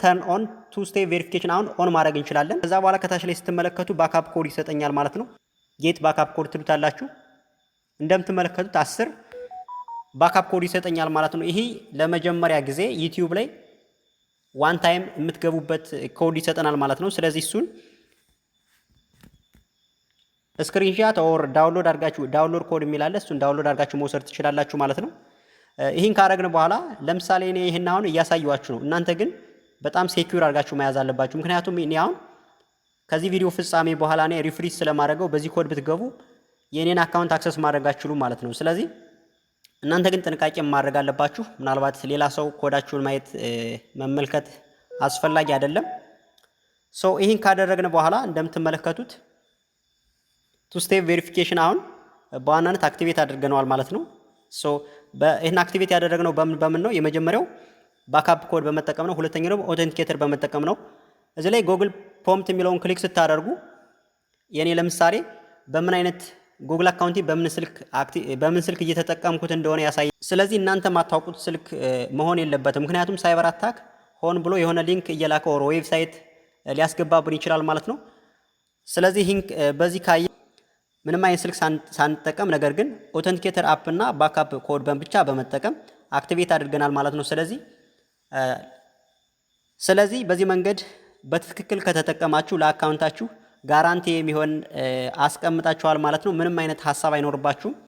ተርን ኦን ቱ ስቴፕ ቬሪፊኬሽን አሁን ኦን ማድረግ እንችላለን። ከዛ በኋላ ከታች ላይ ስትመለከቱ ባካፕ ኮድ ይሰጠኛል ማለት ነው። ጌት ባካፕ ኮድ ትሉታላችሁ። እንደምትመለከቱት 10 ባካፕ ኮድ ይሰጠኛል ማለት ነው። ይሄ ለመጀመሪያ ጊዜ ዩቲዩብ ላይ ዋን ታይም የምትገቡበት ኮድ ይሰጠናል ማለት ነው። ስለዚህ እሱን ስክሪንሻት ኦር ዳውንሎድ አድርጋችሁ ዳውንሎድ ኮድ የሚላለ እሱን ዳውንሎድ አድርጋችሁ መውሰድ ትችላላችሁ ማለት ነው። ይህን ካረግን በኋላ ለምሳሌ እኔ ይህን አሁን እያሳየኋችሁ ነው። እናንተ ግን በጣም ሴኩር አድርጋችሁ መያዝ አለባችሁ። ምክንያቱም እኔ አሁን ከዚህ ቪዲዮ ፍጻሜ በኋላ እኔ ሪፍሬሽ ስለማድረገው በዚህ ኮድ ብትገቡ የኔን አካውንት አክሰስ ማድረግ አትችሉም ማለት ነው። ስለዚህ እናንተ ግን ጥንቃቄ ማድረግ አለባችሁ። ምናልባት ሌላ ሰው ኮዳችሁን ማየት መመልከት አስፈላጊ አይደለም። ሶ ይህን ካደረግን በኋላ እንደምትመለከቱት ቱ ስቴፕ ቬሪፊኬሽን አሁን በዋናነት አክቲቬት አድርገነዋል ማለት ነው። ሶ ይህን አክቲቬት ያደረግነው በምን ነው? የመጀመሪያው ባካፕ ኮድ በመጠቀም ነው። ሁለተኛው ደግሞ ኦተንቲኬተር በመጠቀም ነው። እዚህ ላይ ጉግል ፕሮምፕት የሚለውን ክሊክ ስታደርጉ የኔ ለምሳሌ በምን አይነት ጉግል አካውንቲ በምን ስልክ እየተጠቀምኩት እንደሆነ ያሳያል። ስለዚህ እናንተ ማታውቁት ስልክ መሆን የለበትም። ምክንያቱም ሳይበር አታክ ሆን ብሎ የሆነ ሊንክ እየላከ ወር ዌብሳይት ሊያስገባብን ይችላል ማለት ነው። ስለዚህ በዚህ ካየ ምንም አይነት ስልክ ሳንጠቀም ነገር ግን ኦተንቲኬተር አፕ እና ባካፕ ኮድ ብቻ በመጠቀም አክቲቬት አድርገናል ማለት ነው። ስለዚህ በዚህ መንገድ በትክክል ከተጠቀማችሁ ለአካውንታችሁ ጋራንቲ የሚሆን አስቀምጣችኋል ማለት ነው። ምንም አይነት ሀሳብ አይኖርባችሁም።